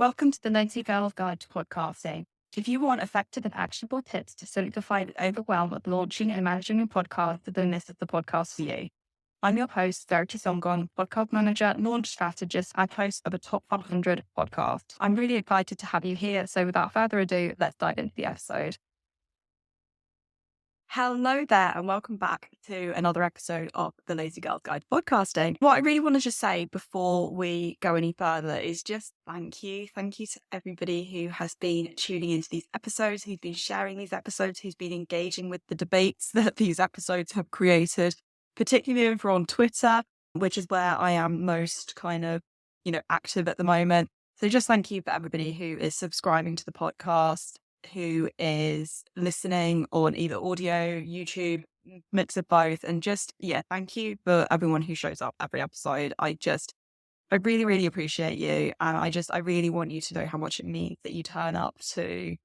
Welcome to the Lazy Girl's Guide to Podcasting. If you want effective and actionable tips to simplify the overwhelm of launching and managing a podcast, then this is the podcast for you. I'm your host, Verity Songon, podcast manager, launch strategist, and host of a top 100 podcast. I'm really excited to have you here. So without further ado, let's dive into the episode. Hello there, and welcome back to another episode of the Lazy Girl's Guide to Podcasting. What I really want to just say before we go any further is just thank you. Thank you to everybody who has been tuning into these episodes, who's been sharing these episodes, who's been engaging with the debates that these episodes have created, particularly over on Twitter, which is where I am most active at the moment. So just thank you for everybody who is subscribing to the podcast, who is listening on either audio, YouTube, mix of both. And thank you for everyone who shows up every episode. I really, really appreciate you. And I really want you to know how much it means that you turn up to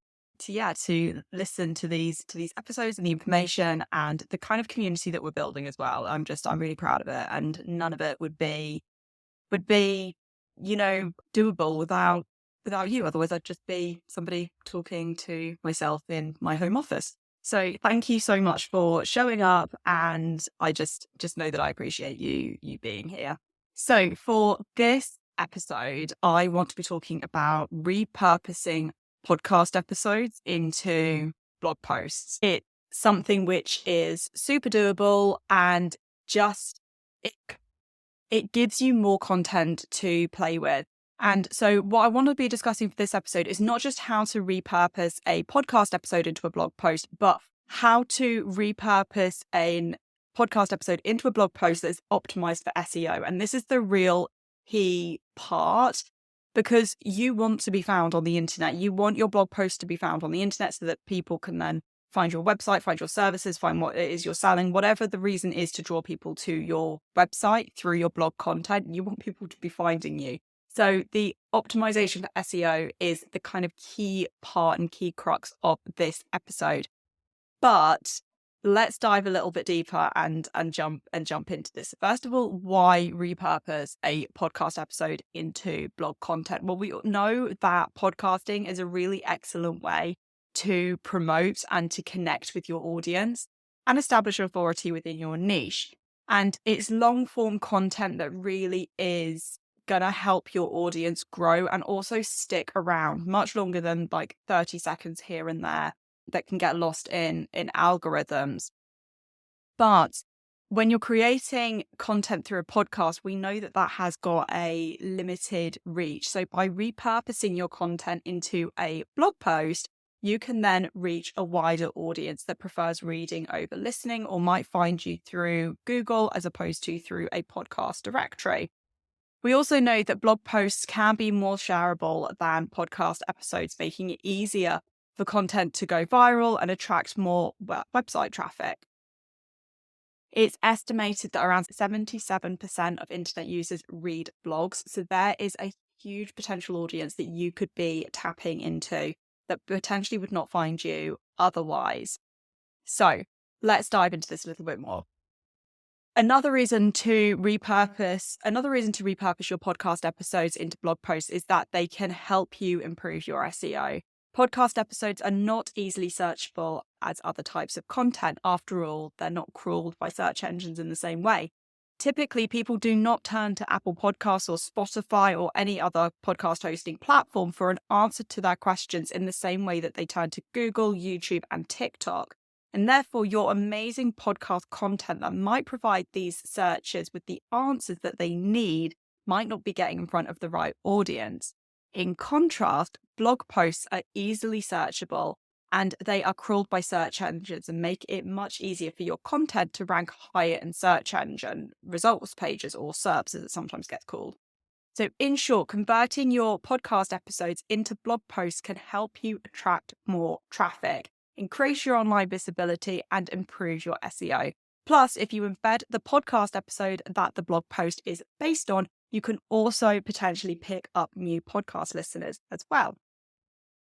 listen to these episodes and the information and the kind of community that we're building as well. I'm really proud of it. And none of it would be, doable without you. Otherwise I'd just be somebody talking to myself in my home office. So thank you so much for showing up, and I just know that I appreciate you being here. So for this episode, I want to be talking about repurposing podcast episodes into blog posts. It's something which is super doable, and it gives you more content to play with. And so what I want to be discussing for this episode is not just how to repurpose a podcast episode into a blog post, but how to repurpose a podcast episode into a blog post that's optimized for SEO. And this is the real key part, because you want to be found on the internet. You want your blog post to be found on the internet so that people can then find your website, find your services, find what it is you're selling, whatever the reason is to draw people to your website through your blog content. You want people to be finding you. So the optimization for SEO is the kind of key part and key crux of this episode. But let's dive a little bit deeper and jump into this. First of all, why repurpose a podcast episode into blog content? Well, we know that podcasting is a really excellent way to promote and to connect with your audience and establish authority within your niche. And it's long form content that really is going to help your audience grow and also stick around much longer than like 30 seconds here and there that can get lost in algorithms. But when you're creating content through a podcast, we know that has got a limited reach. So by repurposing your content into a blog post, you can then reach a wider audience that prefers reading over listening, or might find you through Google as opposed to through a podcast directory. We also know that blog posts can be more shareable than podcast episodes, making it easier for content to go viral and attract more website traffic. It's estimated that around 77% of internet users read blogs. So there is a huge potential audience that you could be tapping into that potentially would not find you otherwise. So let's dive into this a little bit more. Another reason to repurpose your podcast episodes into blog posts is that they can help you improve your SEO. Podcast episodes are not easily searchable as other types of content. After all, they're not crawled by search engines in the same way. Typically, people do not turn to Apple Podcasts or Spotify or any other podcast hosting platform for an answer to their questions in the same way that they turn to Google, YouTube, and TikTok. And therefore, your amazing podcast content that might provide these searchers with the answers that they need might not be getting in front of the right audience. In contrast, blog posts are easily searchable and they are crawled by search engines and make it much easier for your content to rank higher in search engine results pages, or SERPs as it sometimes gets called. So in short, converting your podcast episodes into blog posts can help you attract more traffic, increase your online visibility, and improve your SEO. Plus, if you embed the podcast episode that the blog post is based on, you can also potentially pick up new podcast listeners as well.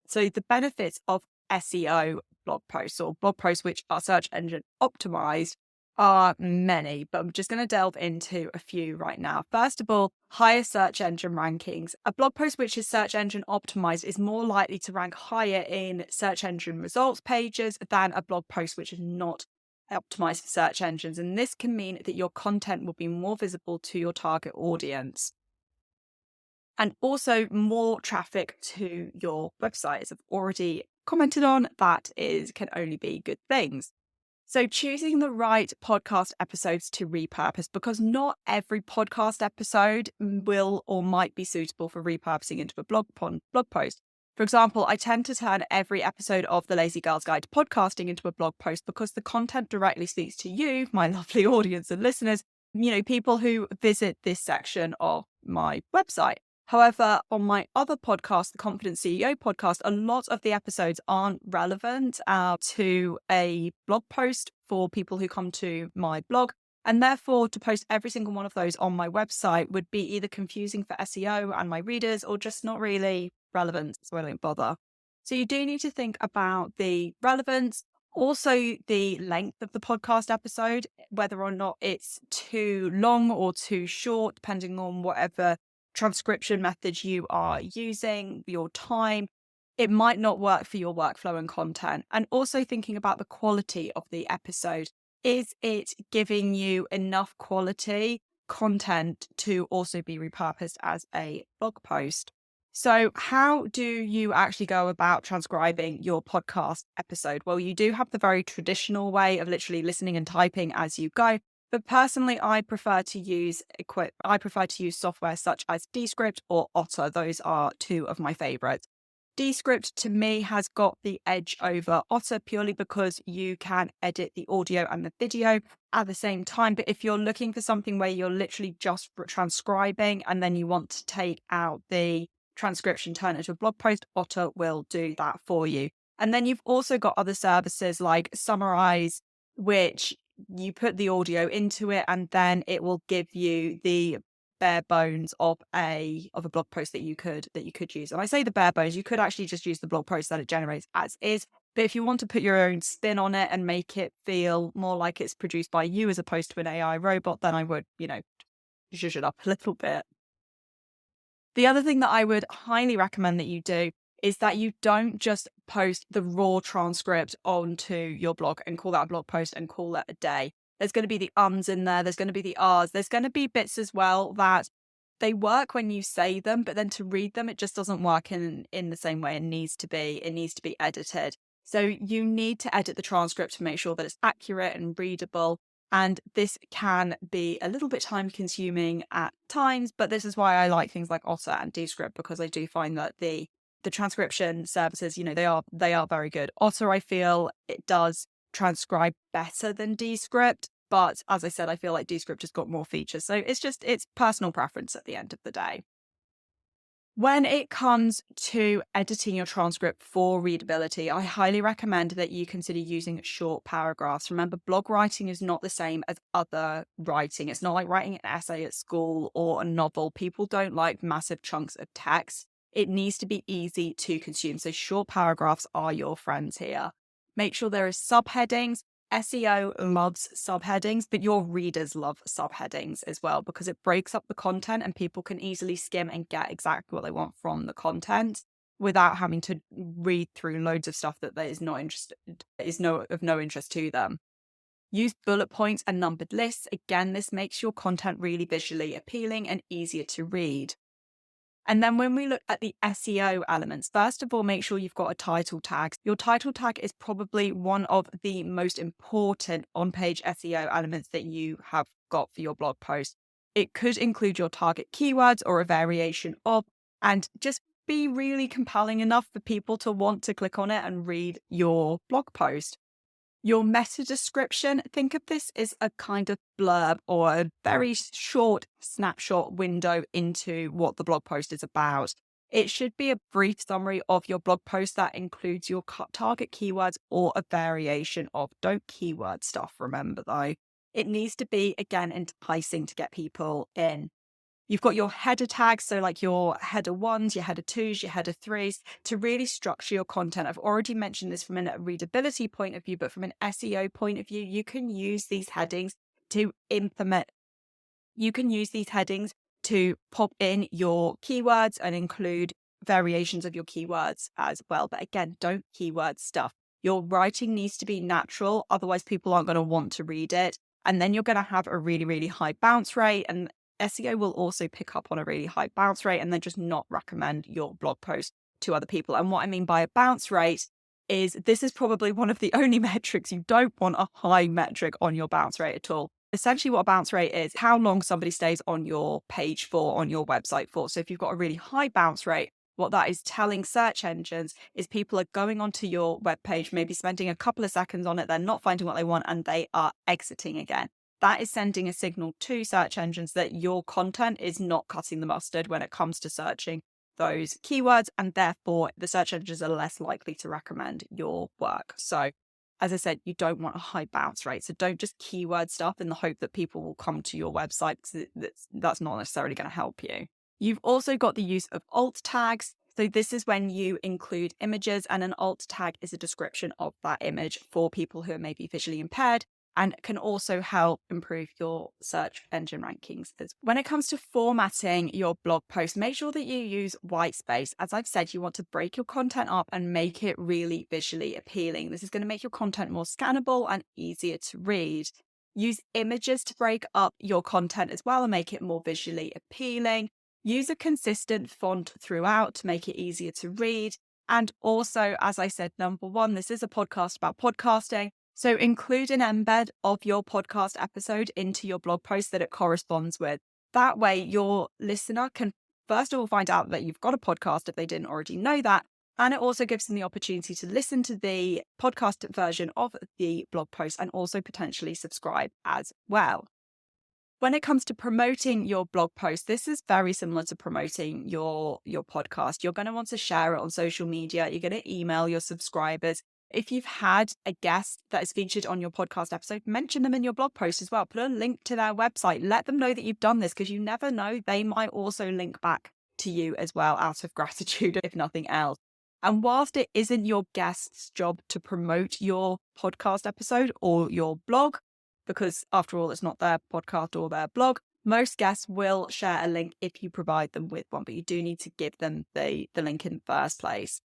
So the benefits of SEO blog posts, or blog posts which are search engine optimized, are many, but I'm just going to delve into a few right now. First of all, higher search engine rankings. A blog post which is search engine optimized is more likely to rank higher in search engine results pages than a blog post which is not optimized for search engines. And this can mean that your content will be more visible to your target audience. And also more traffic to your website, as I've already commented on, can only be good things. So choosing the right podcast episodes to repurpose, because not every podcast episode will or might be suitable for repurposing into a blog post. For example, I tend to turn every episode of The Lazy Girl's Guide to Podcasting into a blog post because the content directly speaks to you, my lovely audience and listeners, people who visit this section of my website. However, on my other podcast, the Confident CEO podcast, a lot of the episodes aren't relevant to a blog post for people who come to my blog. And therefore, to post every single one of those on my website would be either confusing for SEO and my readers or just not really relevant, so I don't bother. So you do need to think about the relevance, also the length of the podcast episode, whether or not it's too long or too short, depending on whatever transcription methods you are using, your time. It might not work for your workflow and content. And also thinking about the quality of the episode. Is it giving you enough quality content to also be repurposed as a blog post? So how do you actually go about transcribing your podcast episode? Well, you do have the very traditional way of literally listening and typing as you go. But personally, I prefer to use software such as Descript or Otter. Those are two of my favorites. Descript to me has got the edge over Otter purely because you can edit the audio and the video at the same time. But if you're looking for something where you're literally just transcribing and then you want to take out the transcription, turn it into a blog post, Otter will do that for you. And then you've also got other services like Summarize, which you put the audio into it and then it will give you the bare bones of a blog post that you could use. And I say the bare bones, you could actually just use the blog post that it generates as is. But if you want to put your own spin on it and make it feel more like it's produced by you as opposed to an AI robot, then I would, zhuzh it up a little bit. The other thing that I would highly recommend that you do is that you don't just post the raw transcript onto your blog and call that a blog post and call it a day. There's going to be the ums in there. There's going to be the ahs. There's going to be bits as well that they work when you say them, but then to read them, it just doesn't work in the same way it needs to be. It needs to be edited. So you need to edit the transcript to make sure that it's accurate and readable. And this can be a little bit time consuming at times, but this is why I like things like Otter and Descript, because I do find that the transcription services, they are very good. Otter, I feel it does transcribe better than Descript, but as I said, I feel like Descript has got more features. So it's personal preference at the end of the day. When it comes to editing your transcript for readability, I highly recommend that you consider using short paragraphs. Remember, blog writing is not the same as other writing. It's not like writing an essay at school or a novel. People don't like massive chunks of text. It needs to be easy to consume. So short paragraphs are your friends here. Make sure there are subheadings. SEO loves subheadings, but your readers love subheadings as well because it breaks up the content and people can easily skim and get exactly what they want from the content without having to read through loads of stuff that is of no interest to them. Use bullet points and numbered lists. Again, this makes your content really visually appealing and easier to read. And then when we look at the SEO elements, first of all, make sure you've got a title tag. Your title tag is probably one of the most important on-page SEO elements that you have got for your blog post. It could include your target keywords or a variation of, and just be really compelling enough for people to want to click on it and read your blog post. Your meta description, think of this as a kind of blurb or a very short snapshot window into what the blog post is about. It should be a brief summary of your blog post that includes your target keywords or a variation of. Don't keyword stuff, remember though. It needs to be, again, enticing to get people in. You've got your header tags, so like your header 1s, your header 2s, your header 3s, to really structure your content. I've already mentioned this from a readability point of view, but from an SEO point of view, you can use these headings to implement. You can use these headings to pop in your keywords and include variations of your keywords as well. But again, don't keyword stuff. Your writing needs to be natural, otherwise people aren't going to want to read it. And then you're going to have a really, really high bounce rate. And SEO will also pick up on a really high bounce rate and then just not recommend your blog post to other people. And what I mean by a bounce rate is this is probably one of the only metrics. You don't want a high metric on your bounce rate at all. Essentially what a bounce rate is how long somebody stays on your page for, on your website for. So if you've got a really high bounce rate, what that is telling search engines is people are going onto your web page, maybe spending a couple of seconds on it, they're not finding what they want, and they are exiting again. That is sending a signal to search engines that your content is not cutting the mustard when it comes to searching those keywords, and therefore the search engines are less likely to recommend your work. So as I said, you don't want a high bounce rate. So don't just keyword stuff in the hope that people will come to your website, because that's not necessarily going to help you. You've also got the use of alt tags. So this is when you include images, and an alt tag is a description of that image for people who are maybe visually impaired, and can also help improve your search engine rankings. When it comes to formatting your blog post, make sure that you use white space. As I've said, you want to break your content up and make it really visually appealing. This is going to make your content more scannable and easier to read. Use images to break up your content as well and make it more visually appealing. Use a consistent font throughout to make it easier to read. And also, as I said, number one, this is a podcast about podcasting. So include an embed of your podcast episode into your blog post that it corresponds with. That way, your listener can first of all find out that you've got a podcast if they didn't already know that. And it also gives them the opportunity to listen to the podcast version of the blog post and also potentially subscribe as well. When it comes to promoting your blog post, this is very similar to promoting your podcast. You're going to want to share it on social media. You're going to email your subscribers. If you've had a guest that is featured on your podcast episode, mention them in your blog post as well. Put a link to their website. Let them know that you've done this, because you never know, they might also link back to you as well out of gratitude, if nothing else. And whilst it isn't your guest's job to promote your podcast episode or your blog, because after all, it's not their podcast or their blog, most guests will share a link if you provide them with one, but you do need to give them the link in the first place.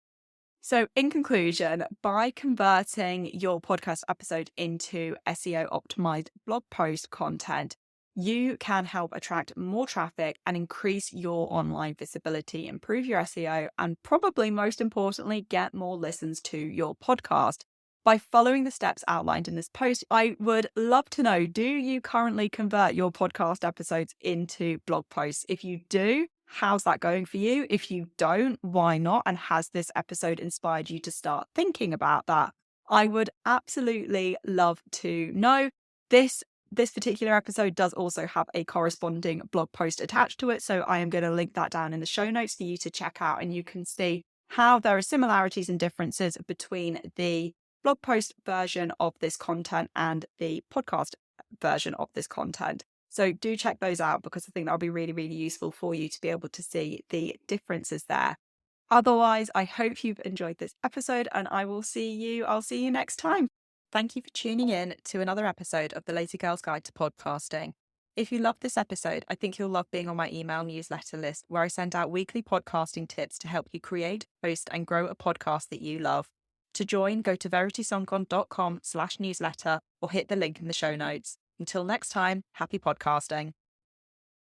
So in conclusion, by converting your podcast episode into SEO-optimized blog post content, you can help attract more traffic and increase your online visibility, improve your SEO, and probably most importantly, get more listens to your podcast. By following the steps outlined in this post, I would love to know, do you currently convert your podcast episodes into blog posts? If you do, how's that going for you? If you don't, why not? And has this episode inspired you to start thinking about that? I would absolutely love to know. This particular episode does also have a corresponding blog post attached to it, so I am going to link that down in the show notes for you to check out, and you can see how there are similarities and differences between the blog post version of this content and the podcast version of this content. So do check those out, because I think that'll be really, really useful for you to be able to see the differences there. Otherwise, I hope you've enjoyed this episode, and I'll see you next time. Thank you for tuning in to another episode of the Lazy Girl's Guide to Podcasting. If you loved this episode, I think you'll love being on my email newsletter list, where I send out weekly podcasting tips to help you create, host, and grow a podcast that you love. To join, go to veritysongcon.com/newsletter or hit the link in the show notes. Until next time, happy podcasting.